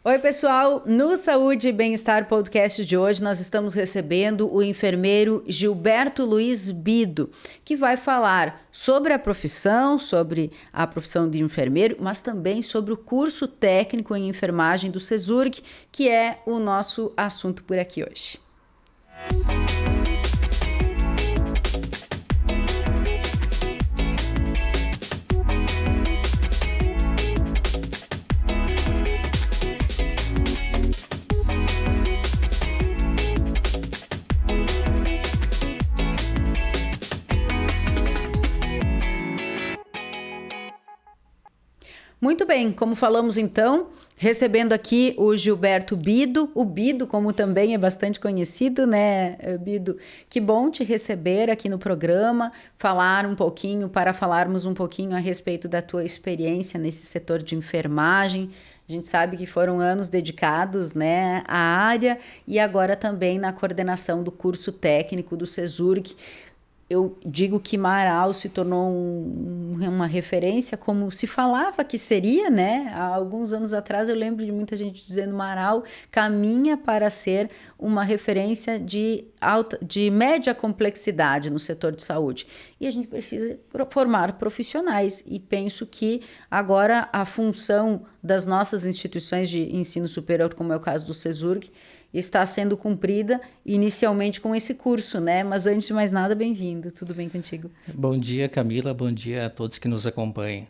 Oi, pessoal! No Saúde e Bem-Estar Podcast de hoje, nós estamos recebendo o enfermeiro Gilberto Luiz Bido, que vai falar sobre a profissão de enfermeiro, mas também sobre o curso técnico em enfermagem do CESURG, que é o nosso assunto por aqui hoje. Muito bem, como falamos então, recebendo aqui o Gilberto Bido, o Bido, como também é bastante conhecido, né, Bido? Que bom te receber aqui no programa, falarmos um pouquinho a respeito da tua experiência nesse setor de enfermagem. A gente sabe que foram anos dedicados, né, à área e agora também na coordenação do curso técnico do CESURG. Eu digo que Marau se tornou uma referência como se falava que seria, né? Há alguns anos atrás eu lembro de muita gente dizendo Marau caminha para ser uma referência de média complexidade no setor de saúde. E a gente precisa formar profissionais e penso que agora a função das nossas instituições de ensino superior, como é o caso do CESURG, está sendo cumprida inicialmente com esse curso, né? Mas antes de mais nada, bem-vindo. Tudo bem contigo? Bom dia, Camila. Bom dia a todos que nos acompanham.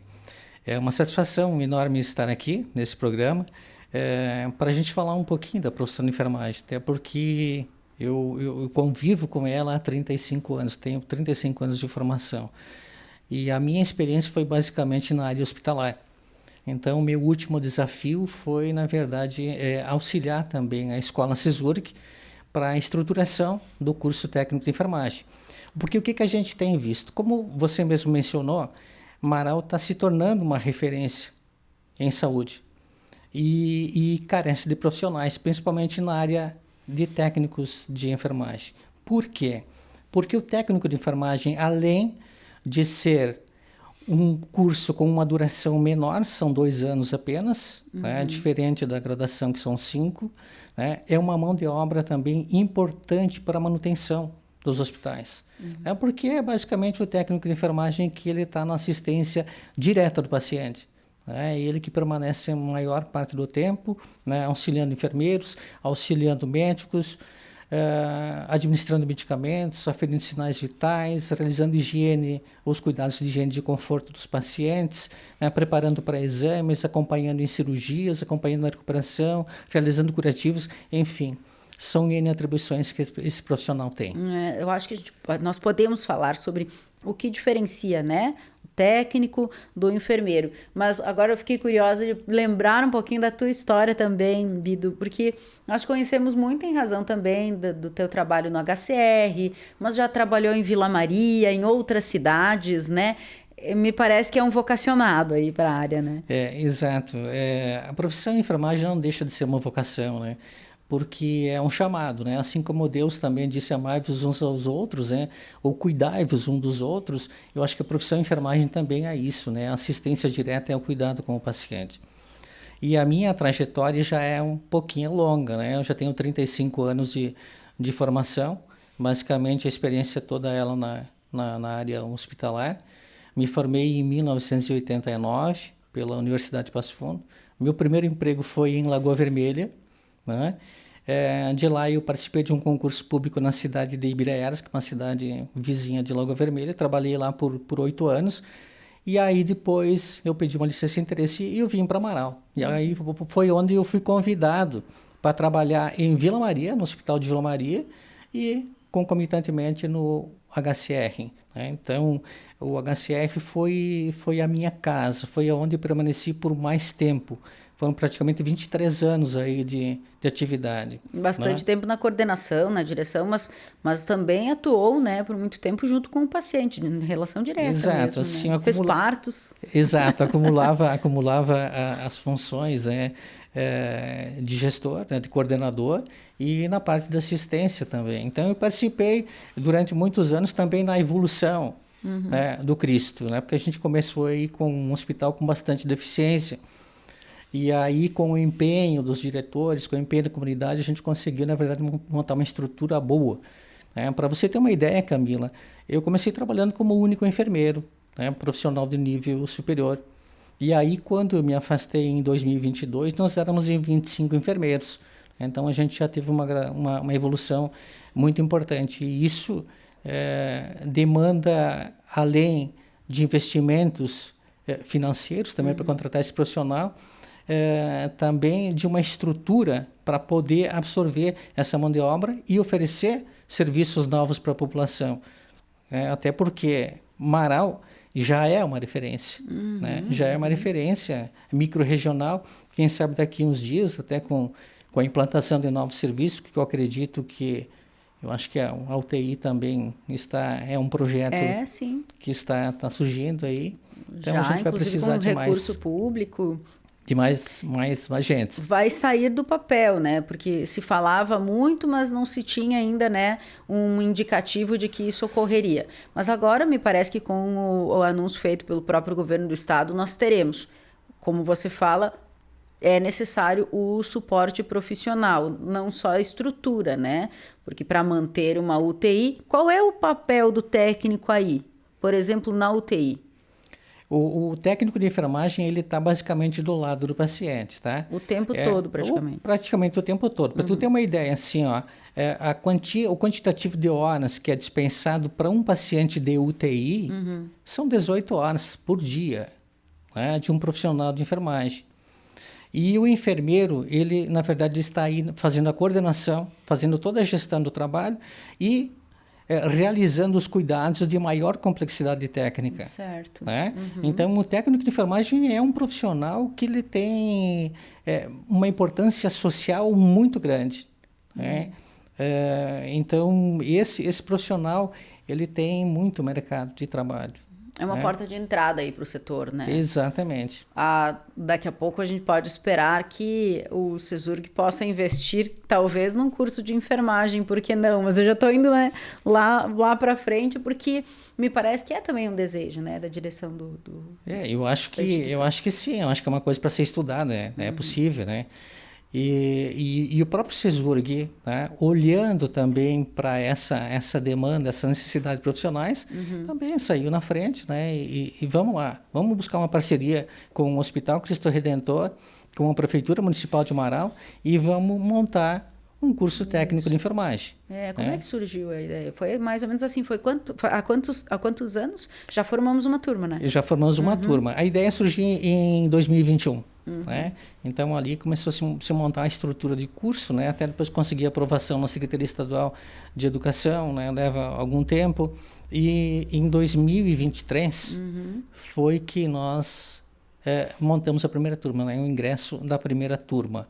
É uma satisfação enorme estar aqui nesse programa para a gente falar um pouquinho da profissão de enfermagem, até porque eu convivo com ela há 35 anos, tenho 35 anos de formação. E a minha experiência foi basicamente na área hospitalar. Então, o meu último desafio foi, na verdade, auxiliar também a Escola CESURG para a estruturação do curso técnico de enfermagem. Porque o que a gente tem visto? Como você mesmo mencionou, Marau está se tornando uma referência em saúde e carece de profissionais, principalmente na área de técnicos de enfermagem. Por quê? Porque o técnico de enfermagem, além de ser um curso com uma duração menor, são 2 anos apenas, né, diferente da graduação que são 5, né, é uma mão de obra também importante para a manutenção dos hospitais. É porque é basicamente o técnico de enfermagem que ele está na assistência direta do paciente. É ele que permanece a maior parte do tempo, né, auxiliando enfermeiros, auxiliando médicos, administrando medicamentos, aferindo sinais vitais, realizando higiene, os cuidados de higiene de conforto dos pacientes, né, preparando para exames, acompanhando em cirurgias, acompanhando na recuperação, realizando curativos, enfim. São N atribuições que esse profissional tem. Eu acho que nós podemos falar sobre o que diferencia, né, o técnico do enfermeiro. Mas agora eu fiquei curiosa de lembrar um pouquinho da tua história também, Bido, porque nós conhecemos muito em razão também do teu trabalho no HCR, mas já trabalhou em Vila Maria, em outras cidades, né? Me parece que é um vocacionado aí para a área, né? Exato. A profissão de enfermagem não deixa de ser uma vocação, né? Porque é um chamado, né? Assim como Deus também disse amai-vos uns aos outros, né? Ou cuidai-vos uns dos outros, eu acho que a profissão de enfermagem também é isso, né? A assistência direta é o cuidado com o paciente. E a minha trajetória já é um pouquinho longa, né? Eu já tenho 35 anos de formação, basicamente a experiência toda ela na área hospitalar. Me formei em 1989 pela Universidade de Passo Fundo. Meu primeiro emprego foi em Lagoa Vermelha, né? De lá eu participei de um concurso público na cidade de Ibiraiaras, que é uma cidade vizinha de Lagoa Vermelha. Trabalhei lá por 8 anos. E aí depois eu pedi uma licença de interesse e eu vim para Marau. E aí foi onde eu fui convidado para trabalhar em Vila Maria, no Hospital de Vila Maria, e concomitantemente no HCR. Né? Então, o HCR foi a minha casa, foi onde eu permaneci por mais tempo. Foram praticamente 23 anos aí de atividade. Bastante tempo na coordenação, na direção, mas também atuou, né, por muito tempo junto com o paciente, em relação direta. Exato, mesmo, assim, né? Fez partos. Exato, acumulava as funções, né, de gestor, né, de coordenador e na parte da assistência também. Então eu participei durante muitos anos também na evolução do Cristo, né, porque a gente começou aí com um hospital com bastante deficiência. E aí, com o empenho dos diretores, com o empenho da comunidade, a gente conseguiu, na verdade, montar uma estrutura boa. Para você ter uma ideia, Camila, eu comecei trabalhando como único enfermeiro, profissional de nível superior. E aí, quando eu me afastei em 2022, nós éramos em 25 enfermeiros. Então, a gente já teve uma evolução muito importante. E isso demanda, além de investimentos financeiros também para contratar esse profissional, também de uma estrutura para poder absorver essa mão de obra e oferecer serviços novos para a população. Até porque Marau já é uma referência, né? Já é uma referência micro-regional. Quem sabe daqui uns dias, até com a implantação de novos serviços, que eu acredito que, eu acho que a UTI também é um projeto que está surgindo aí. Então a gente vai precisar de mais recurso público. De mais gente. Vai sair do papel, né? Porque se falava muito, mas não se tinha ainda, né, um indicativo de que isso ocorreria. Mas agora me parece que com o anúncio feito pelo próprio governo do estado, nós teremos, como você fala, é necessário o suporte profissional, não só a estrutura, né? Porque para manter uma UTI, qual é o papel do técnico aí? Por exemplo, na UTI? O técnico de enfermagem, ele está basicamente do lado do paciente, tá? O tempo todo, praticamente. Praticamente o tempo todo. Para tu ter uma ideia, assim, ó, o quantitativo de horas que é dispensado para um paciente de UTI são 18 horas por dia, né, de um profissional de enfermagem. E o enfermeiro, ele, na verdade, está aí fazendo a coordenação, fazendo toda a gestão do trabalho e realizando os cuidados de maior complexidade técnica. Certo. Né? Então, o técnico de enfermagem é um profissional que ele tem uma importância social muito grande. Né? Então, esse profissional, ele tem muito mercado de trabalho. É uma porta de entrada aí para o setor, né? Exatamente. Daqui a pouco a gente pode esperar que o CESURG possa investir, talvez, num curso de enfermagem, por que não? Mas eu já estou indo, né, lá para frente, porque me parece que é também um desejo, né, da direção do eu acho que sim, eu acho que é uma coisa para ser estudada, né? É possível, né? E o próprio CESURG, né, olhando também para essa demanda, essa necessidade de profissionais, também saiu na frente, né, e vamos lá, vamos buscar uma parceria com o Hospital Cristo Redentor, com a Prefeitura Municipal de Marau e vamos montar um curso técnico de enfermagem. Como é que surgiu a ideia? Foi mais ou menos assim, há quantos anos? Já formamos uma turma, né? Já formamos uma turma. A ideia surgiu em 2021. Né? Então, ali começou a se montar a estrutura de curso, né? Até depois conseguir aprovação na Secretaria Estadual de Educação, né? Leva algum tempo. E em 2023 foi que nós montamos a primeira turma, né? O ingresso da primeira turma.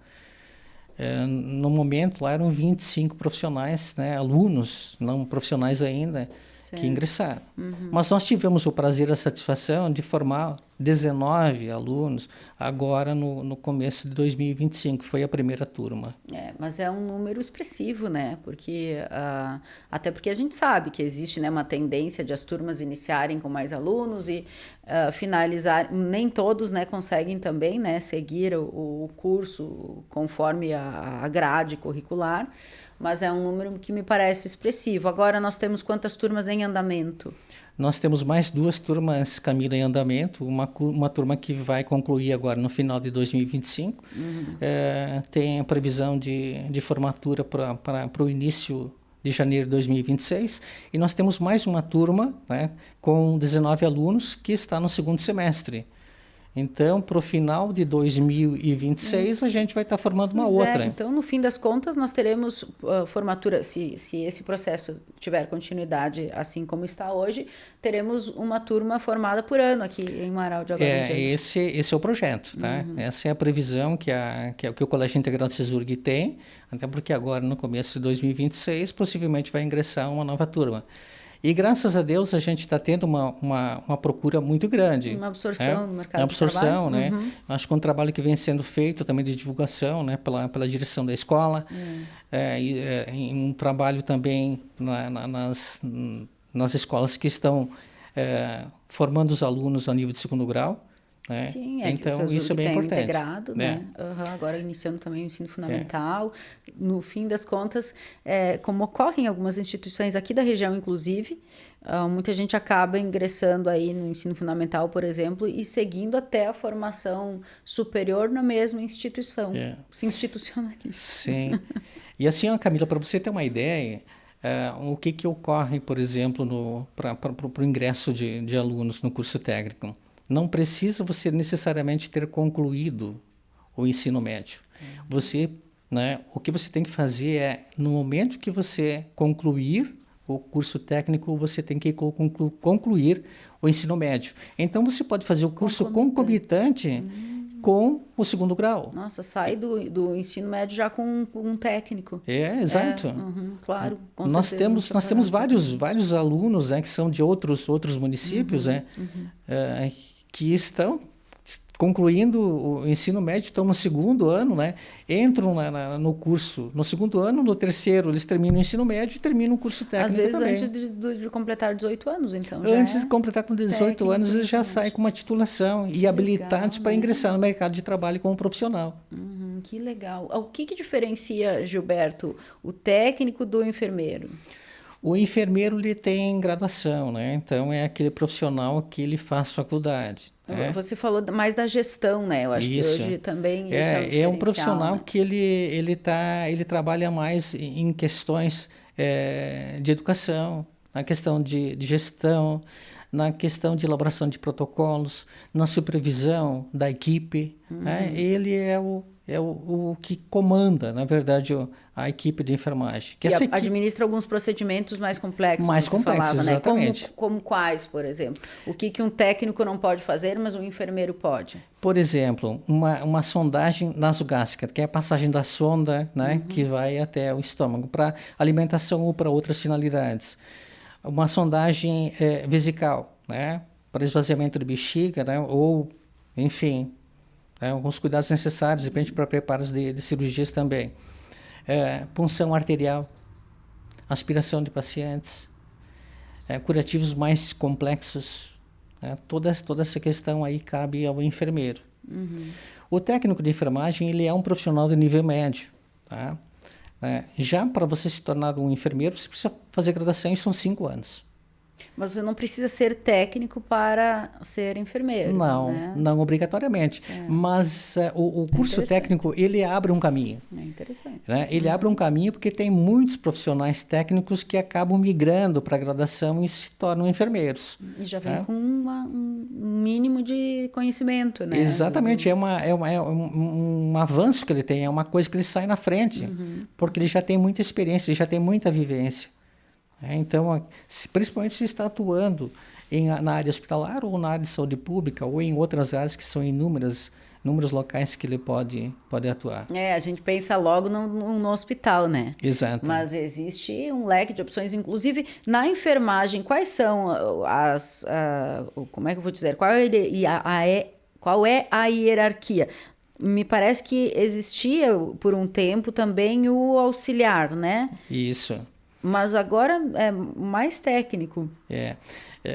No momento, lá eram 25 profissionais, né? Alunos, não profissionais ainda, que ingressaram. Mas nós tivemos o prazer e a satisfação de formar 19 alunos agora no começo de 2025, foi a primeira turma. Mas é um número expressivo, né? Porque, até porque a gente sabe que existe, né, uma tendência de as turmas iniciarem com mais alunos e finalizar, nem todos, né, conseguem também, né, seguir o curso conforme a grade curricular, mas é um número que me parece expressivo. Agora nós temos quantas turmas em andamento? Nós temos mais 2 turmas, Camila, em andamento. Uma turma que vai concluir agora no final de 2025. Tem a previsão de formatura para o início de janeiro de 2026. E nós temos mais uma turma, né, com 19 alunos que está no segundo semestre. Então, para o final de 2026, a gente vai estar formando uma outra. Então, no fim das contas, nós teremos formatura, se esse processo tiver continuidade assim como está hoje, teremos uma turma formada por ano aqui em Marau de agora em diante. Esse é o projeto, tá? Essa é a previsão que o Colégio Integral de CESURG tem, até porque agora, no começo de 2026, possivelmente vai ingressar uma nova turma. E graças a Deus a gente está tendo uma procura muito grande. Uma absorção no mercado de trabalho. Né? Acho que é um trabalho que vem sendo feito também de divulgação, né? pela direção da escola. E um trabalho também nas escolas que estão formando os alunos a nível de segundo grau. né? Sim, é que o Então, SESURG isso é bem tem o importante. integrado, né? Agora iniciando também o ensino fundamental. No fim das contas, como ocorre em algumas instituições aqui da região, inclusive, muita gente acaba ingressando aí no ensino fundamental, por exemplo, e seguindo até a formação superior na mesma instituição. Se institucionaliza. Sim. E assim, ó, Camila, para você ter uma ideia, o que ocorre, por exemplo, para o ingresso de alunos no curso técnico? Não precisa você necessariamente ter concluído o ensino médio. Você, né, o que você tem que fazer é, no momento que você concluir o curso técnico, você tem que concluir o ensino médio. Então, você pode fazer o curso concomitante com o segundo grau. Nossa, sai do ensino médio já com um técnico. Exato. Claro, com Nós certeza. nós temos vários alunos, né, que são de outros municípios, que estão concluindo o ensino médio, estão no segundo ano, né, entram no curso, no segundo ano, no terceiro eles terminam o ensino médio e terminam o curso técnico também. Às vezes antes de completar 18 anos, então. Antes de completar com 18 anos, eles já saem com uma titulação e habilitados para ingressar no mercado de trabalho como profissional. Que legal. O que diferencia, Gilberto, o técnico do enfermeiro? O enfermeiro ele tem graduação, né? Então é aquele profissional que ele faz faculdade. Você falou mais da gestão, né? Eu acho que hoje também isso é um profissional, né? que ele trabalha mais em questões de educação, na questão de gestão, na questão de elaboração de protocolos, na supervisão da equipe. Né? Ele é o que comanda, na verdade, a equipe de enfermagem. Que administra alguns procedimentos mais complexos. Mais complexos, falava, exatamente. Né? Como quais, por exemplo? O que um técnico não pode fazer, mas um enfermeiro pode? Por exemplo, uma sondagem nasogástrica, que é a passagem da sonda, né, que vai até o estômago, para alimentação ou para outras finalidades. Uma sondagem vesical, né, para esvaziamento de bexiga, né, ou, enfim, alguns cuidados necessários, de repente, para preparos de cirurgias também. Punção arterial, aspiração de pacientes, curativos mais complexos, toda essa questão aí cabe ao enfermeiro. O técnico de enfermagem, ele é um profissional de nível médio, tá? Já para você se tornar um enfermeiro, você precisa fazer graduação e são 5 anos. Mas você não precisa ser técnico para ser enfermeiro. Não, né? Não obrigatoriamente. Certo. Mas o curso técnico, ele abre um caminho. É interessante. Né? Ele abre um caminho porque tem muitos profissionais técnicos que acabam migrando para a graduação e se tornam enfermeiros. E já vem com um mínimo de conhecimento, né? Exatamente, é um avanço que ele tem, é uma coisa que ele sai na frente, porque ele já tem muita experiência, ele já tem muita vivência. Então, principalmente se está atuando na área hospitalar ou na área de saúde pública ou em outras áreas que são inúmeros locais que ele pode atuar. A gente pensa logo no hospital, né? Exato. Mas existe um leque de opções, inclusive na enfermagem. Quais são como é que eu vou dizer? Qual é a hierarquia? Me parece que existia por um tempo também o auxiliar, né? Isso. Mas agora é mais técnico.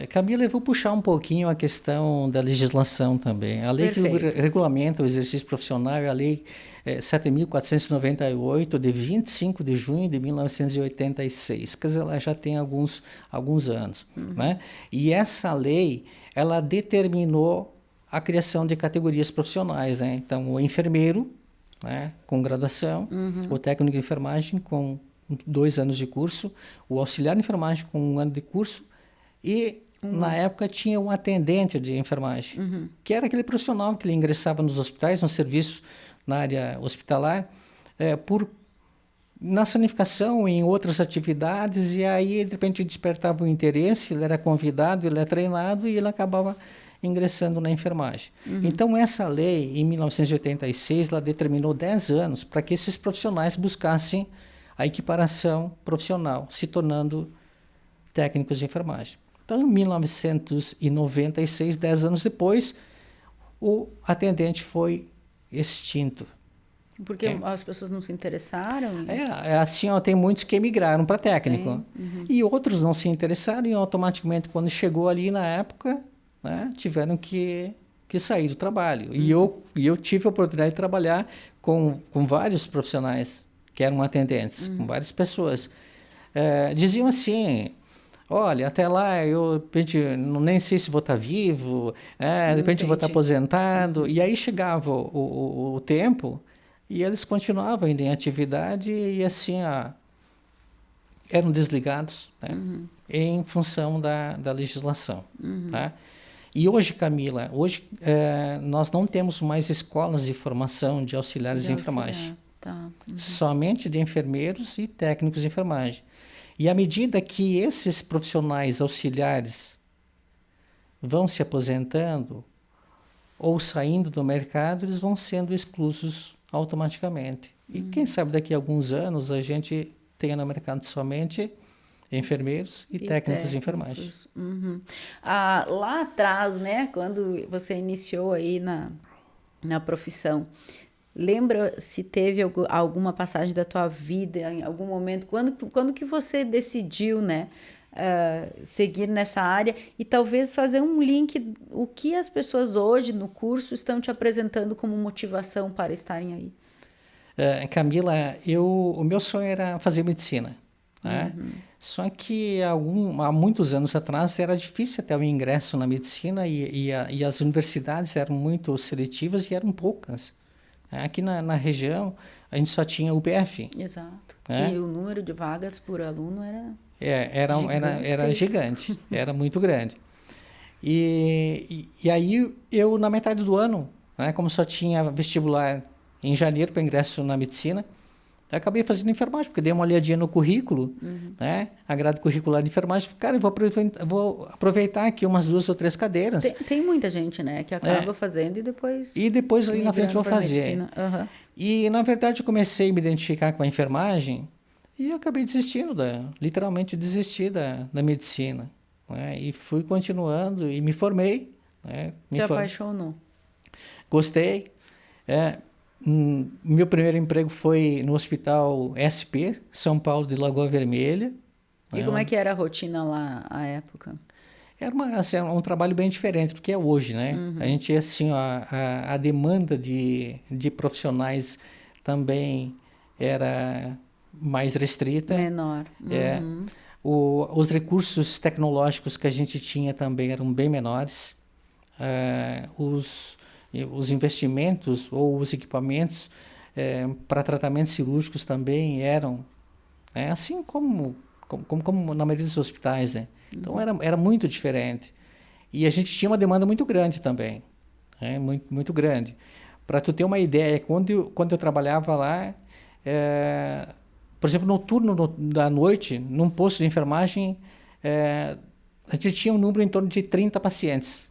Camila, eu vou puxar um pouquinho a questão da legislação também. A lei Perfeito. que regulamenta o exercício profissional é a Lei 7.498, de 25 de junho de 1986. Quer dizer, ela já tem alguns anos. Né? E essa lei, ela determinou a criação de categorias profissionais. Né? Então, o enfermeiro, né, com graduação, o técnico de enfermagem com 2 anos de curso, o auxiliar de enfermagem com 1 ano de curso e, na época, tinha um atendente de enfermagem, que era aquele profissional que ele ingressava nos hospitais, nos serviços na área hospitalar, na sanificação, em outras atividades, e aí, de repente, despertava o interesse, ele era convidado, ele era treinado e ele acabava ingressando na enfermagem. Então, essa lei, em 1986, ela determinou 10 anos para que esses profissionais buscassem a equiparação profissional, se tornando técnicos de enfermagem. Então, em 1996, 10 anos depois, o atendente foi extinto. Porque as pessoas não se interessaram? Assim, tem muitos que emigraram para técnico. E outros não se interessaram e automaticamente, quando chegou ali na época, né, tiveram que que sair do trabalho. E eu tive a oportunidade de trabalhar com vários profissionais que eram atendentes, com várias pessoas. Diziam assim: olha, até lá eu de repente, nem sei se vou estar vivo, de repente eu vou estar aposentado. E aí chegava o tempo e eles continuavam ainda em atividade e assim, eram desligados, né? Em função da legislação. Tá? E hoje, Camila, nós não temos mais escolas de formação de auxiliares de enfermagem. Tá. Somente de enfermeiros e técnicos de enfermagem. E à medida que esses profissionais auxiliares vão se aposentando ou saindo do mercado, eles vão sendo exclusos automaticamente. E quem sabe daqui a alguns anos a gente tenha no mercado somente enfermeiros e técnicos de enfermagem. Lá atrás, né, quando você iniciou aí na profissão, lembra se teve alguma passagem da tua vida, em algum momento, quando que você decidiu, né, seguir nessa área e talvez fazer um link, o que as pessoas hoje no curso estão te apresentando como motivação para estarem aí? Camila, o meu sonho era fazer medicina, né? Só que há muitos anos atrás era difícil até o ingresso na medicina e as universidades eram muito seletivas e eram poucas. Aqui na região a gente só tinha UPF. Exato. E o número de vagas por aluno era gigante, era muito grande. E aí eu, na metade do ano, né, como só tinha vestibular em janeiro para ingresso na medicina, eu acabei fazendo enfermagem, porque dei uma olhadinha no currículo, né, a grade curricular de enfermagem. Cara, eu vou aproveitar aqui umas 2 ou 3 cadeiras. Tem muita gente, né, que acaba fazendo e depois... E depois ali na frente vou fazer. E, na verdade, eu comecei a me identificar com a enfermagem e eu acabei desistindo, literalmente desisti da medicina. Né, e fui continuando e me formei. Né, Se apaixonou? Gostei. Meu primeiro emprego foi no Hospital SP, São Paulo de Lagoa Vermelha. E como é que era a rotina lá à época? Era um trabalho bem diferente do que é hoje, né? A gente, assim, a demanda de profissionais também era mais restrita. Menor. Os recursos tecnológicos que a gente tinha também eram bem menores. Os investimentos ou os equipamentos para tratamentos cirúrgicos também eram, assim como na maioria dos hospitais, né? Então era muito diferente. E a gente tinha uma demanda muito grande também, muito, muito grande. Para tu ter uma ideia, quando eu trabalhava lá, por exemplo, no turno da noite, num posto de enfermagem, a gente tinha um número em torno de 30 pacientes,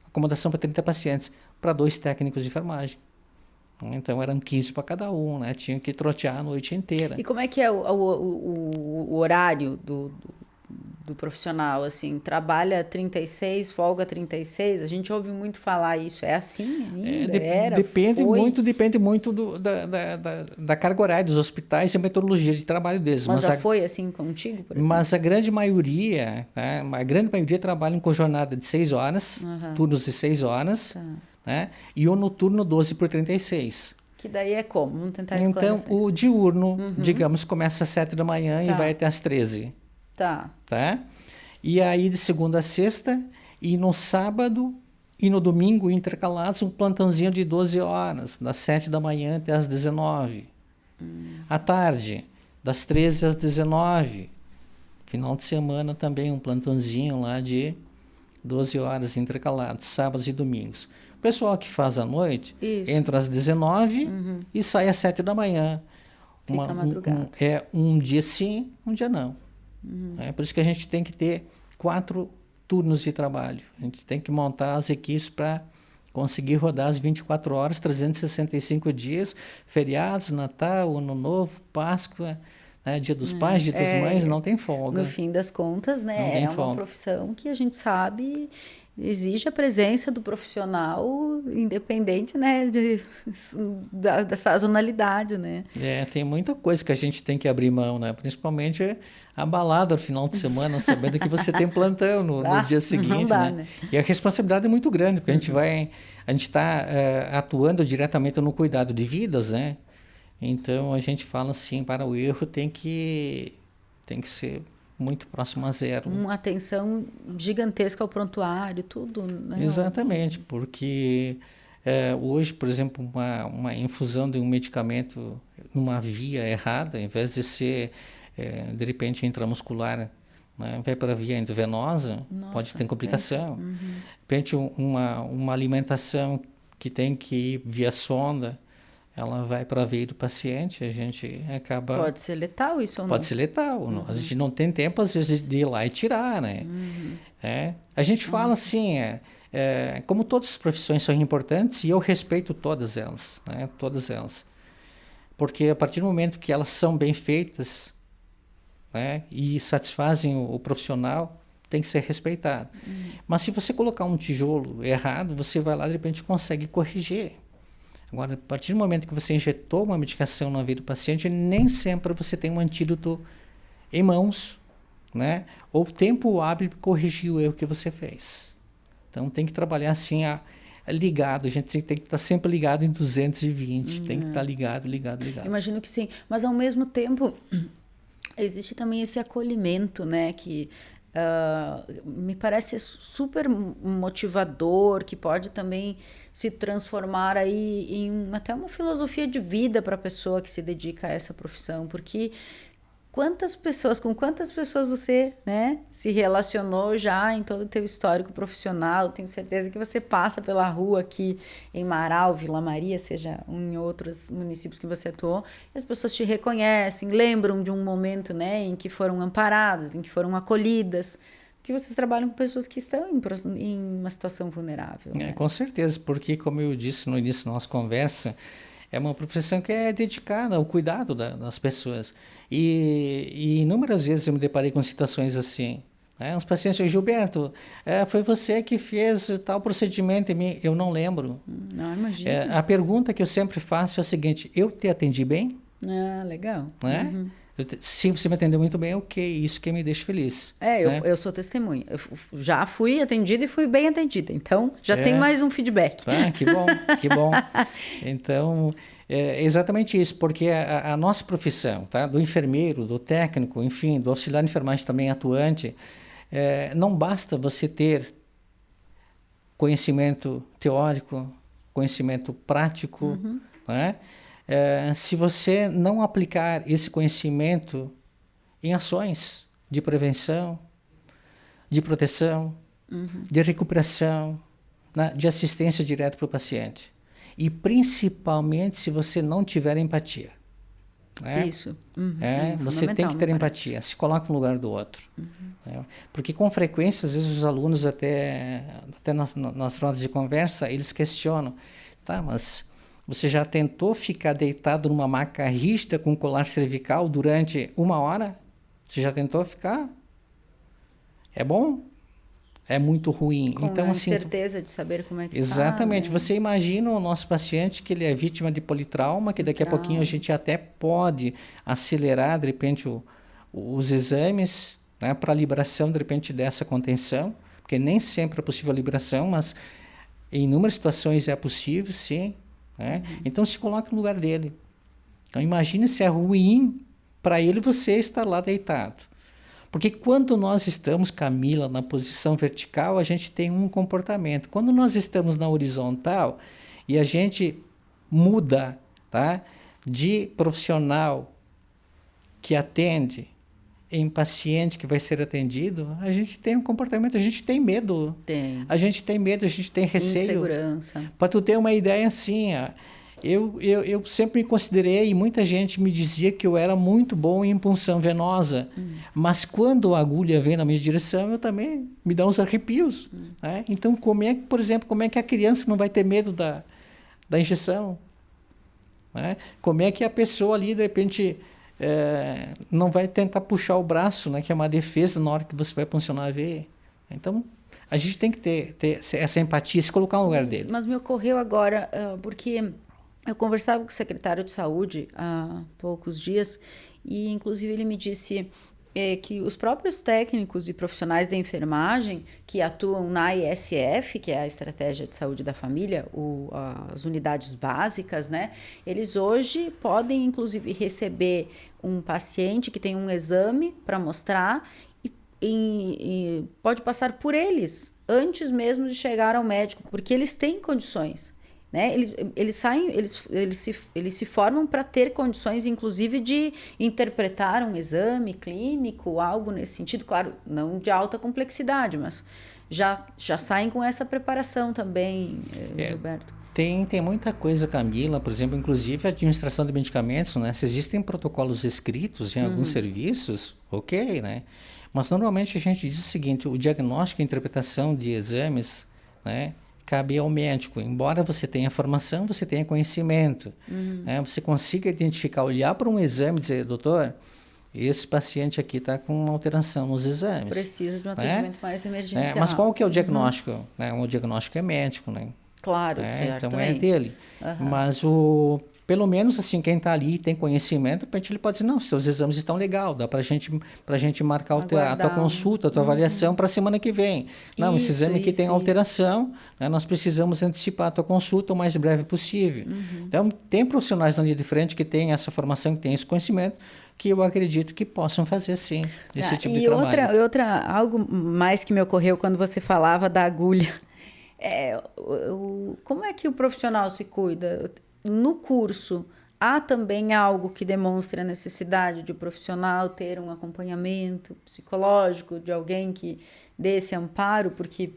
acomodação para 30 pacientes, para 2 técnicos de enfermagem. Então eram 15 para cada um, né? Tinha que trotear a noite inteira. E como é que é o horário do profissional, assim? Trabalha 36, folga 36? A gente ouve muito falar isso. É assim ainda? Depende muito da carga horária dos hospitais e a metodologia de trabalho deles. Mas já foi assim contigo, por exemplo? Mas a grande maioria, né? A grande maioria trabalham com jornada de 6 horas, turnos de 6 horas, né? E o noturno 12 por 36. Que daí é como? Vamos tentar esclarecer. Então, o diurno, digamos, começa às 7 da manhã e vai até às 13. Tá? E aí de segunda a sexta, e no sábado e no domingo intercalados um plantãozinho de 12 horas, das 7 da manhã até às 19. À tarde, das 13 às 19. Final de semana também um plantãozinho lá de 12 horas intercalados, sábados e domingos. O pessoal que faz à noite entra às 19 e sai às 7 da manhã. Fica madrugada. Um dia sim, um dia não. Por isso que a gente tem que ter 4 turnos de trabalho. A gente tem que montar as equipes para conseguir rodar as 24 horas, 365 dias, feriados, Natal, Ano Novo, Páscoa, né, Dia dos Pais, Dia das Mães, não tem folga. No fim das contas, né, é uma profissão que a gente sabe exige a presença do profissional independente, né, da sazonalidade, né? Tem muita coisa que a gente tem que abrir mão, né? Principalmente a balada no final de semana, sabendo que você tem plantão no dia Não seguinte, dá, né? né? E a responsabilidade é muito grande, porque a gente está atuando diretamente no cuidado de vidas, né? Então a gente fala assim, para o erro tem que ser muito próximo a zero. Uma atenção gigantesca ao prontuário, tudo, né? Exatamente, porque hoje, por exemplo, uma infusão de um medicamento numa via errada, ao invés de ser, de repente, intramuscular, né, vai para a via endovenosa, pode ter complicação. De repente, uma alimentação que tem que ir via sonda, ela vai para a veia do paciente, a gente acaba... Pode ser letal isso ou não? Pode ser letal. A gente não tem tempo, às vezes, de ir lá e tirar, né? A gente fala assim, como todas as profissões são importantes, e eu respeito todas elas, né? Todas elas. Porque a partir do momento que elas são bem feitas, né, e satisfazem o profissional, tem que ser respeitado. Mas se você colocar um tijolo errado, você vai lá e de repente consegue corrigir. Agora, a partir do momento que você injetou uma medicação na vida do paciente, nem sempre você tem um antídoto em mãos, né? Ou tempo hábil para corrigir o erro que você fez. Então, tem que trabalhar assim, ligado. A gente tem que estar sempre ligado em 220. Tem que estar ligado. Imagino que sim. Mas, ao mesmo tempo, existe também esse acolhimento, né? Que me parece super motivador, que pode também se transformar aí em até uma filosofia de vida para a pessoa que se dedica a essa profissão, porque com quantas pessoas você, né, se relacionou já em todo o teu histórico profissional? Tenho certeza que você passa pela rua aqui em Marau, Vila Maria, seja em outros municípios que você atuou, e as pessoas te reconhecem, lembram de um momento, né, em que foram amparadas, em que foram acolhidas, porque vocês trabalham com pessoas que estão em uma situação vulnerável. Né? Com certeza, porque como eu disse no início da nossa conversa, é uma profissão que é dedicada ao cuidado das pessoas. E inúmeras vezes eu me deparei com situações assim. Né? Os pacientes, Gilberto, foi você que fez tal procedimento em mim? Eu não lembro. Não, imagina. A pergunta que eu sempre faço é a seguinte, eu te atendi bem? Legal. Né? Se você me atendeu muito bem, ok, isso que me deixa feliz. Né? Eu sou testemunha. Eu já fui atendida e fui bem atendida. Então, já tem mais um feedback. Que bom, que bom. Então, é exatamente isso, porque a nossa profissão, tá? Do enfermeiro, do técnico, enfim, do auxiliar de enfermagem também atuante, não basta você ter conhecimento teórico, conhecimento prático, né? Se você não aplicar esse conhecimento em ações de prevenção, de proteção, de recuperação, né, de assistência direta para o paciente. E principalmente se você não tiver empatia. Né? Isso. Você tem que ter empatia, se coloca no lugar do outro. Né? Porque com frequência, às vezes os alunos até nas rodas de conversa, eles questionam, tá, mas... Você já tentou ficar deitado numa maca rígida com colar cervical durante 1 hora? Você já tentou ficar? É bom? É muito ruim. Com então, a assim, incerteza de saber como é que exatamente. está. Né? Você imagina o nosso paciente que ele é vítima de politrauma, que daqui a pouquinho a gente até pode acelerar, de repente, os exames, né, para a liberação, de repente, dessa contenção, porque nem sempre é possível a liberação, mas em inúmeras situações é possível, sim. Né? Então se coloca no lugar dele. Então imagine se é ruim para ele você estar lá deitado. Porque quando nós estamos, Camila, na posição vertical, a gente tem um comportamento. Quando nós estamos na horizontal e a gente muda, tá, de profissional que atende em paciente que vai ser atendido, a gente tem um comportamento, a gente tem medo. A gente tem medo, a gente tem receio. Insegurança. Para tu ter uma ideia assim, eu sempre me considerei, e muita gente me dizia que eu era muito bom em punção venosa, mas quando a agulha vem na minha direção, eu também me dá uns arrepios. Né? Então, por exemplo, como é que a criança não vai ter medo da injeção? Né? Como é que a pessoa ali, de repente... não vai tentar puxar o braço, né, que é uma defesa na hora que você vai puncionar a veia. Então, a gente tem que ter essa empatia, se colocar no lugar dele. Mas me ocorreu agora, porque eu conversava com o secretário de saúde há poucos dias e, inclusive, ele me disse que os próprios técnicos e profissionais da enfermagem que atuam na ISF, que é a Estratégia de Saúde da Família, as unidades básicas, né? Eles hoje podem, inclusive, receber um paciente que tem um exame para mostrar e pode passar por eles antes mesmo de chegar ao médico, porque eles têm condições. Né? Eles se formam para ter condições, inclusive, de interpretar um exame clínico, algo nesse sentido, claro, não de alta complexidade, mas já saem com essa preparação também, Gilberto. Tem muita coisa, Camila, por exemplo, inclusive a administração de medicamentos, né? Se existem protocolos escritos em alguns serviços, ok, né? Mas normalmente a gente diz o seguinte, o diagnóstico e interpretação de exames, né? Cabe ao médico, embora você tenha formação, você tenha conhecimento, né? Você consiga identificar, olhar para um exame e dizer, doutor, esse paciente aqui está com uma alteração nos exames. Precisa de um atendimento mais emergencial. Mas qual que é o diagnóstico? Né? O diagnóstico é médico, né? Claro, certo. Então é dele. Mas pelo menos assim, quem está ali tem conhecimento, ele pode dizer, não, seus exames estão legal, dá para gente marcar a tua consulta, a tua avaliação para a semana que vem. Não, esse exame aqui tem alteração, né, nós precisamos antecipar a tua consulta o mais breve possível. Então, tem profissionais na linha de frente que têm essa formação, que têm esse conhecimento, que eu acredito que possam fazer, sim, esse tipo de trabalho. E algo mais que me ocorreu quando você falava da agulha. Como é que o profissional se cuida? No curso, há também algo que demonstre a necessidade de o profissional ter um acompanhamento psicológico, de alguém que dê esse amparo, porque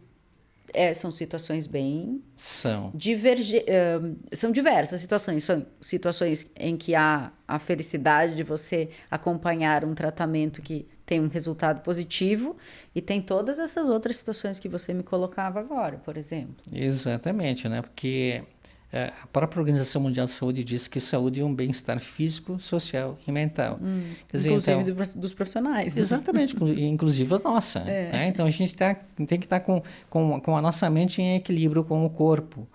são situações bem... São diversas situações. São situações em que há a felicidade de você acompanhar um tratamento que tem um resultado positivo e tem todas essas outras situações que você me colocava agora, por exemplo. Exatamente, né? Porque a própria Organização Mundial de Saúde diz que saúde é um bem-estar físico, social e mental. Quer dizer, inclusive então, dos profissionais. Né? Exatamente, inclusive a nossa. Né? Então a gente tem que estar com a nossa mente em equilíbrio com o corpo.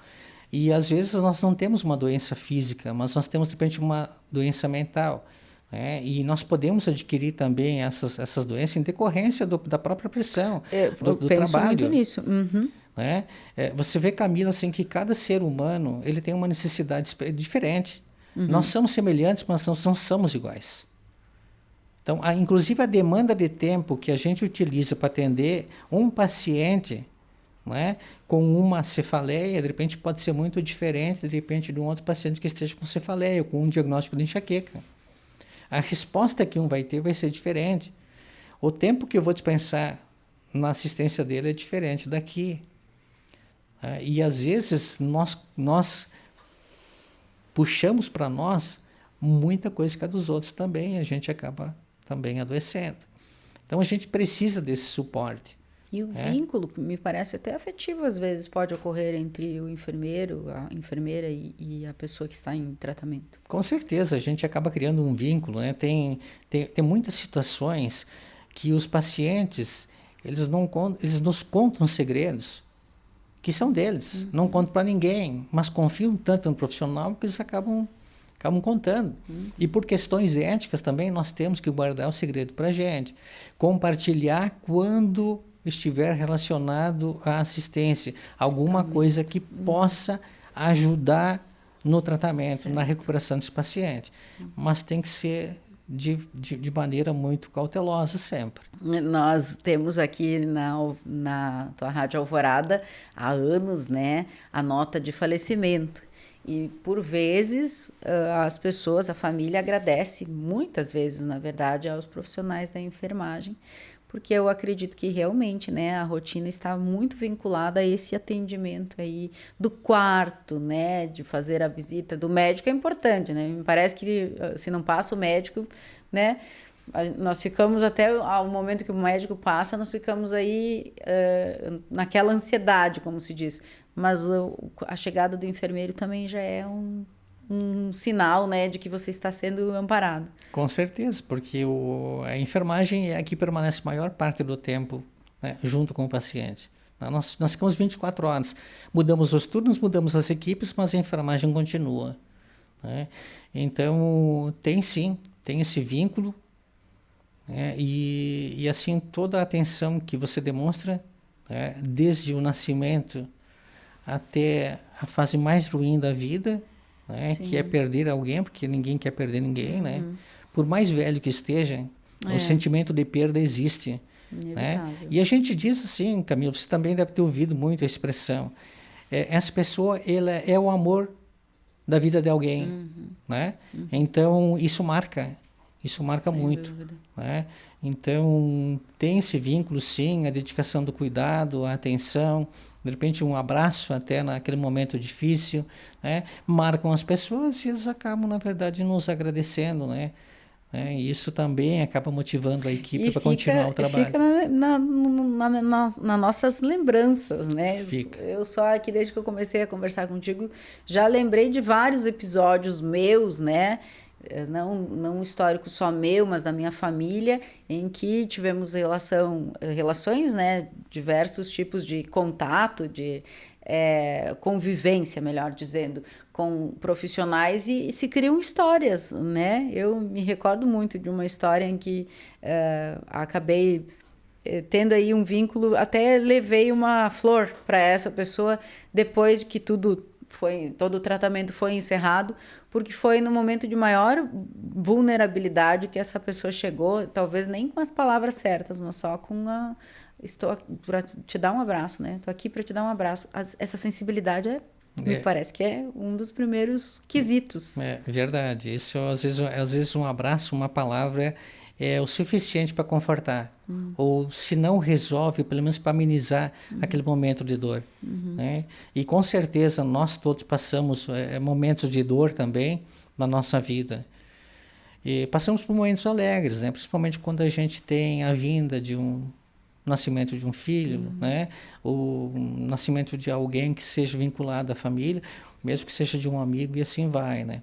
E às vezes nós não temos uma doença física, mas nós temos de repente uma doença mental. E nós podemos adquirir também essas doenças em decorrência da própria pressão do trabalho. Eu penso muito nisso. Você vê, Camila, assim, que cada ser humano ele tem uma necessidade diferente. Nós somos semelhantes, mas nós não somos iguais. Então, inclusive a demanda de tempo que a gente utiliza para atender um paciente com uma cefaleia, de repente pode ser muito diferente, de repente, de um outro paciente que esteja com cefaleia, com um diagnóstico de enxaqueca. A resposta que um vai ter vai ser diferente. O tempo que eu vou dispensar na assistência dele é diferente daqui. E às vezes nós puxamos para nós muita coisa que é dos outros também, e a gente acaba também adoecendo. Então a gente precisa desse suporte. E o vínculo, me parece até afetivo, às vezes pode ocorrer entre o enfermeiro, a enfermeira e a pessoa que está em tratamento. Com certeza, a gente acaba criando um vínculo, né? Tem muitas situações que os pacientes, eles nos contam segredos que são deles, não contam para ninguém, mas confiam tanto no profissional que eles acabam contando. E por questões éticas também nós temos que guardar o segredo para a gente. Compartilhar quando estiver relacionado à assistência, alguma coisa que possa ajudar no tratamento, na recuperação desse paciente. Mas tem que ser de maneira muito cautelosa sempre. Nós temos aqui na tua Rádio Alvorada há anos, né, a nota de falecimento. E por vezes as pessoas, a família agradece, muitas vezes, na verdade, aos profissionais da enfermagem, porque eu acredito que realmente, né, a rotina está muito vinculada a esse atendimento aí do quarto, né, de fazer a visita do médico é importante, né, me parece que se não passa o médico, né, nós ficamos até ao momento que o médico passa, nós ficamos aí naquela ansiedade, como se diz, mas a chegada do enfermeiro também já é um sinal, né, de que você está sendo amparado. Com certeza, porque a enfermagem é a que permanece a maior parte do tempo, né, junto com o paciente. Nós ficamos 24 horas. Mudamos os turnos, mudamos as equipes, mas a enfermagem continua, né? Então, tem sim, tem esse vínculo, né? E assim, toda a atenção que você demonstra, né, desde o nascimento até a fase mais ruim da vida, né, que é perder alguém, porque ninguém quer perder ninguém, né? Por mais velho que esteja, o sentimento de perda existe, né? E a gente diz assim, Camilo, você também deve ter ouvido muito a expressão, essa pessoa, ela é o amor da vida de alguém, né? Então, isso marca Sem muito, dúvida. né? Então, tem esse vínculo, sim, a dedicação do cuidado, a atenção, de repente um abraço até naquele momento difícil, né? Marcam as pessoas e eles acabam, na verdade, nos agradecendo, né? E isso também acaba motivando a equipe para continuar o trabalho. Fica nas nossas lembranças, né? Fica. Eu só aqui, desde que eu comecei a conversar contigo, já lembrei de vários episódios meus, né? Não um histórico só meu, mas da minha família, em que tivemos relações, né? Diversos tipos de contato, de convivência, melhor dizendo, com profissionais e se criam histórias, né? Eu me recordo muito de uma história em que acabei tendo aí um vínculo, até levei uma flor para essa pessoa depois de que todo o tratamento foi encerrado, porque foi no momento de maior vulnerabilidade que essa pessoa chegou, talvez nem com as palavras certas, mas só com estou para te dar um abraço, né? Estou aqui para te dar um abraço. Essa sensibilidade me parece que é um dos primeiros quesitos. É verdade. Isso, às vezes um abraço, uma palavra é o suficiente para confortar. Ou se não resolve, pelo menos para amenizar aquele momento de dor. Né? E com certeza nós todos passamos momentos de dor também na nossa vida. E passamos por momentos alegres, né? Principalmente quando a gente tem a vinda de nascimento de um filho, né? O nascimento de alguém que seja vinculado à família, mesmo que seja de um amigo, e assim vai, né?